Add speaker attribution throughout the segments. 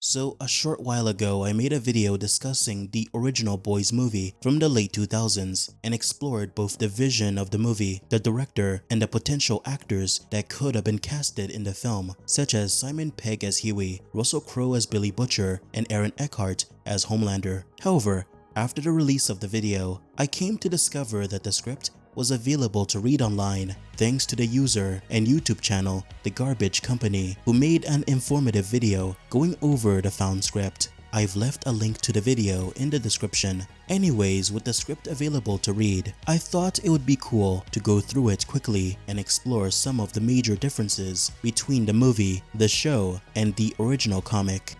Speaker 1: So a short while ago I made a video discussing the original Boys movie from the late 2000s and explored both the vision of the movie, the director, and the potential actors that could have been casted in the film, such as Simon Pegg as Huey, Russell Crowe as Billy Butcher, and Aaron Eckhart as Homelander. However, after the release of the video, I came to discover that the script was available to read online thanks to the user and YouTube channel The Garbage Company, who made an informative video going over the found script. I've left a link to the video in the description. Anyways, with the script available to read, I thought it would be cool to go through it quickly and explore some of the major differences between the movie, the show, and the original comic.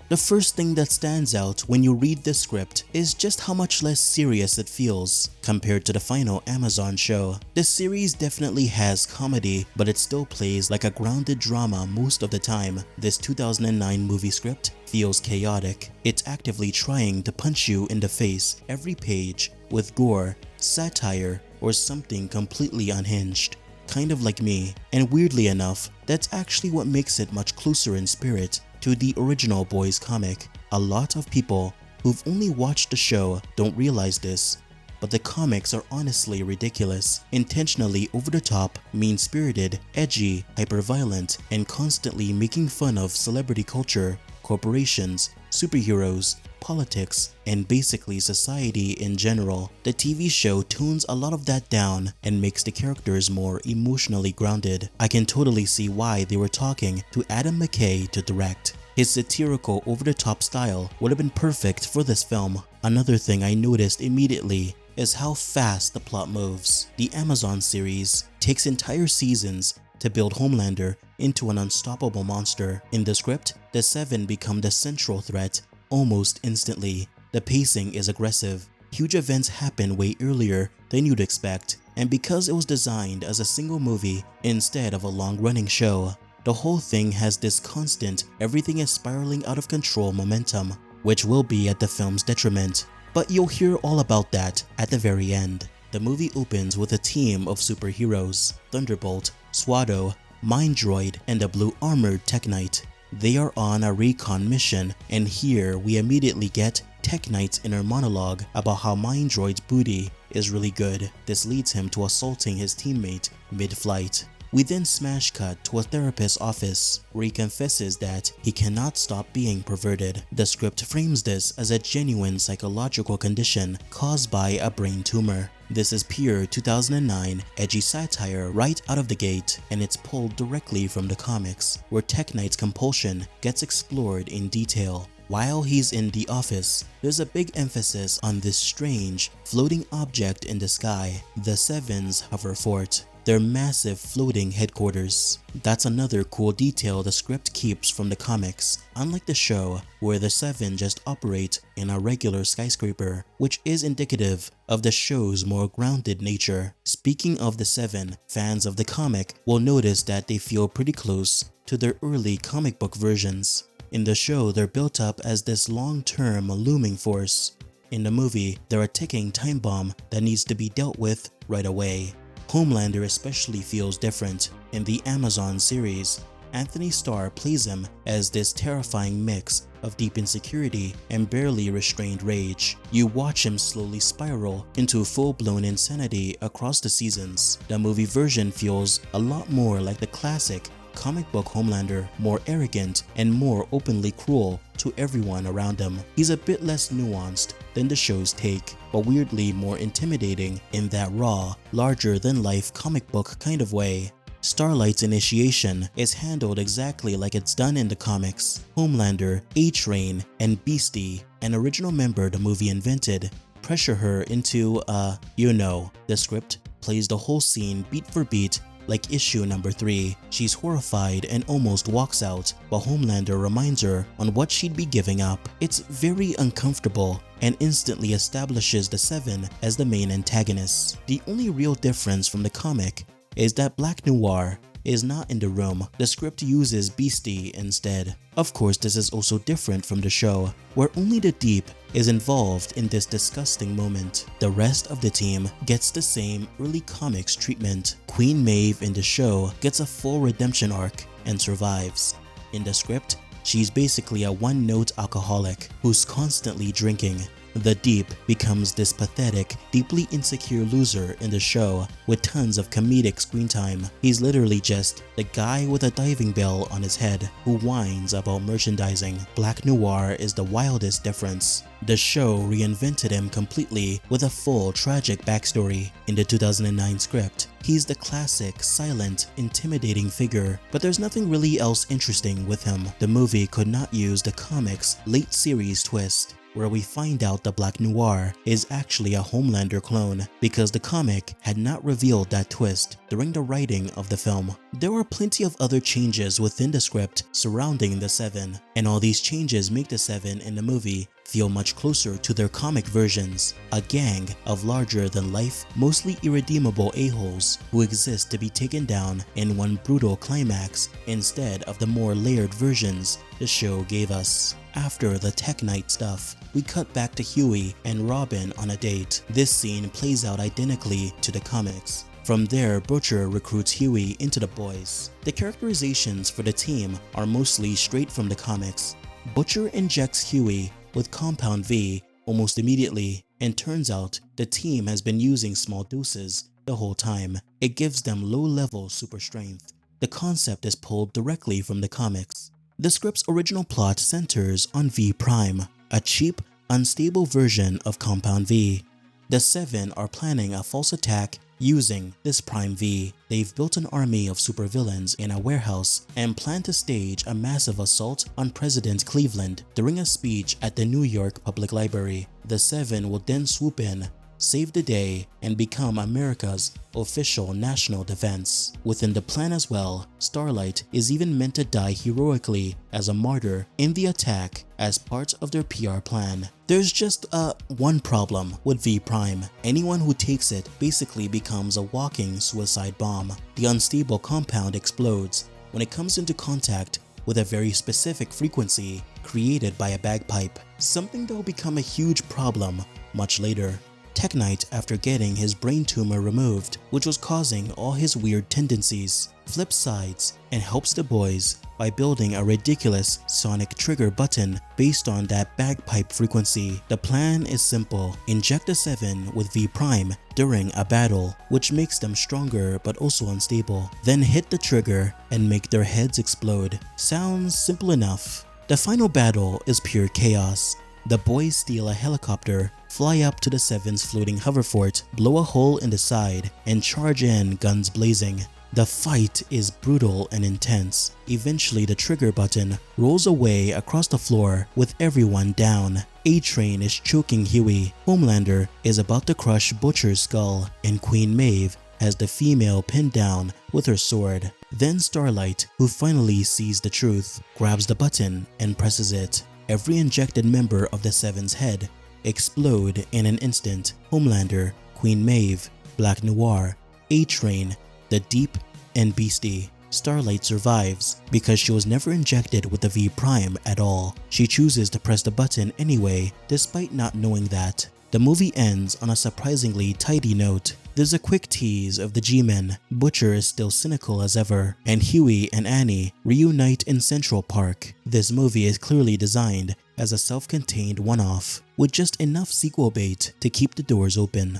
Speaker 1: The first thing that stands out when you read the script is just how much less serious it feels compared to the final Amazon show. The series definitely has comedy, but it still plays like a grounded drama most of the time. This 2009 movie script feels chaotic. It's actively trying to punch you in the face every page with gore, satire, or something completely unhinged. Kind of like me, and weirdly enough, that's actually what makes it much closer in spirit to the original Boys comic. A lot of people who've only watched the show don't realize this, but the comics are honestly ridiculous, intentionally over the top, mean-spirited, edgy, hyper-violent, and constantly making fun of celebrity culture, corporations, superheroes, politics, and basically society in general. The TV show tones a lot of that down and makes the characters more emotionally grounded. I can totally see why they were talking to Adam McKay to direct. His satirical over-the-top style would have been perfect for this film. Another thing I noticed immediately is how fast the plot moves. The Amazon series takes entire seasons to build Homelander into an unstoppable monster. In the script, the Seven become the central threat almost instantly. The pacing is aggressive. Huge events happen way earlier than you'd expect, and because it was designed as a single movie instead of a long-running show, the whole thing has this constant everything is spiraling out of control momentum, which will be at the film's detriment. But you'll hear all about that at the very end. The movie opens with a team of superheroes: Thunderbolt, Swado, Mindroid, and a blue armored Tech Knight. They are on a recon mission, and here we immediately get Tech Knight's inner monologue about how Mindroid's booty is really good. This leads him to assaulting his teammate mid-flight. We then smash cut to a therapist's office where he confesses that he cannot stop being perverted. The script frames this as a genuine psychological condition caused by a brain tumor. This is pure 2009 edgy satire right out of the gate, and it's pulled directly from the comics, where Tech Knight's compulsion gets explored in detail. While he's in the office, there's a big emphasis on this strange, floating object in the sky, the Seven's hover fort, their massive floating headquarters. That's another cool detail the script keeps from the comics, unlike the show where the Seven just operate in a regular skyscraper, which is indicative of the show's more grounded nature. Speaking of the Seven, fans of the comic will notice that they feel pretty close to their early comic book versions. In the show, they're built up as this long-term looming force. In the movie, they're a ticking time bomb that needs to be dealt with right away. Homelander especially feels different. In the Amazon series, Anthony Starr plays him as this terrifying mix of deep insecurity and barely restrained rage. You watch him slowly spiral into full-blown insanity across the seasons. The movie version feels a lot more like the classic comic book Homelander, more arrogant and more openly cruel to everyone around him. He's a bit less nuanced than the show's take, but weirdly more intimidating in that raw, larger-than-life comic book kind of way. Starlight's initiation is handled exactly like it's done in the comics. Homelander, A-Train, and Beastie, an original member the movie invented, pressure her into the script plays the whole scene beat for beat like issue number 3. She's horrified and almost walks out, but Homelander reminds her on what she'd be giving up. It's very uncomfortable and instantly establishes the Seven as the main antagonists. The only real difference from the comic is that Black Noir is not in the room. The script uses Beastie instead. Of course, this is also different from the show, where only the Deep is involved in this disgusting moment. The rest of the team gets the same early comics treatment. Queen Maeve in the show gets a full redemption arc and survives. In the script, She's basically a one-note alcoholic who's constantly drinking. The Deep becomes this pathetic, deeply insecure loser in the show with tons of comedic screen time. He's literally just the guy with a diving bell on his head who whines about merchandising. Black Noir is the wildest difference. The show reinvented him completely with a full tragic backstory. In the 2009 script, he's the classic, silent, intimidating figure, but there's nothing really else interesting with him. The movie could not use the comic's late series twist, where we find out the Black Noir is actually a Homelander clone, because the comic had not revealed that twist during the writing of the film. There were plenty of other changes within the script surrounding the Seven, and all these changes make the Seven in the movie feel much closer to their comic versions, a gang of larger-than-life, mostly irredeemable a-holes who exist to be taken down in one brutal climax instead of the more layered versions the show gave us. After the Tech Night stuff, we cut back to Huey and Robin on a date. This scene plays out identically to the comics. From there, Butcher recruits Huey into the boys. The characterizations for the team are mostly straight from the comics. Butcher injects Huey with Compound V almost immediately, and turns out the team has been using small doses the whole time. It gives them low-level super strength. The concept is pulled directly from the comics. The script's original plot centers on V Prime, a cheap, unstable version of Compound V. The Seven are planning a false attack using this Prime V. They've built an army of supervillains in a warehouse and plan to stage a massive assault on President Cleveland during a speech at the New York Public Library. The Seven will then swoop in, save the day, and become America's official national defense. Within the plan as well, Starlight is even meant to die heroically as a martyr in the attack as part of their PR plan. There's just one problem with V Prime. Anyone who takes it basically becomes a walking suicide bomb. The unstable compound explodes when it comes into contact with a very specific frequency created by a bagpipe, something that will become a huge problem much later. Tech Knight, after getting his brain tumor removed, which was causing all his weird tendencies, flips sides and helps the boys by building a ridiculous sonic trigger button based on that bagpipe frequency. The plan is simple: inject the Seven with V Prime during a battle, which makes them stronger but also unstable. Then hit the trigger and make their heads explode. Sounds simple enough. The final battle is pure chaos. The boys steal a helicopter, fly up to the Seven's floating hoverfort, blow a hole in the side, and charge in, guns blazing. The fight is brutal and intense. Eventually, the trigger button rolls away across the floor with everyone down. A-Train is choking Huey. Homelander is about to crush Butcher's skull, and Queen Maeve has the female pinned down with her sword. Then Starlight, who finally sees the truth, grabs the button and presses it. Every injected member of the Seven's head explode in an instant. Homelander, Queen Maeve, Black Noir, A-Train, the Deep, and Beastie. Starlight survives because she was never injected with the V Prime at all. She chooses to press the button anyway, despite not knowing that. The movie ends on a surprisingly tidy note. There's a quick tease of the G-Men. Butcher is still cynical as ever, and Huey and Annie reunite in Central Park. This movie is clearly designed as a self-contained one-off, with just enough sequel bait to keep the doors open.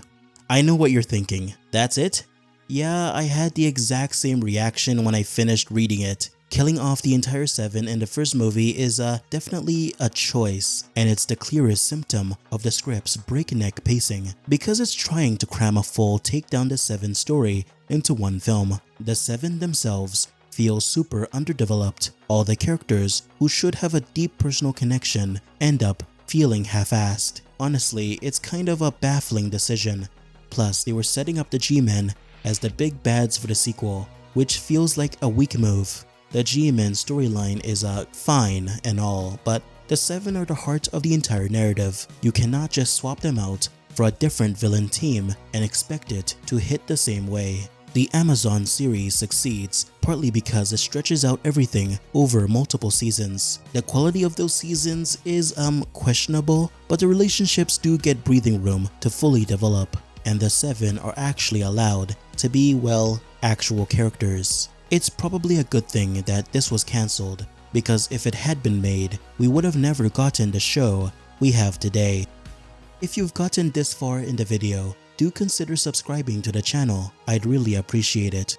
Speaker 1: I know what you're thinking. That's it? Yeah, I had the exact same reaction when I finished reading it. Killing off the entire Seven in the first movie is definitely a choice, and it's the clearest symptom of the script's breakneck pacing, because it's trying to cram a full Take Down the Seven story into one film. The Seven themselves feel super underdeveloped. All the characters who should have a deep personal connection end up feeling half-assed. Honestly, it's kind of a baffling decision. Plus, they were setting up the G-Men as the big bads for the sequel, which feels like a weak move. The G-Men storyline is fine and all, but the Seven are the heart of the entire narrative. You cannot just swap them out for a different villain team and expect it to hit the same way. The Amazon series succeeds partly because it stretches out everything over multiple seasons. The quality of those seasons is questionable, but the relationships do get breathing room to fully develop, and the Seven are actually allowed to be, well, actual characters. It's probably a good thing that this was cancelled, because if it had been made, we would have never gotten the show we have today. If you've gotten this far in the video, do consider subscribing to the channel. I'd really appreciate it.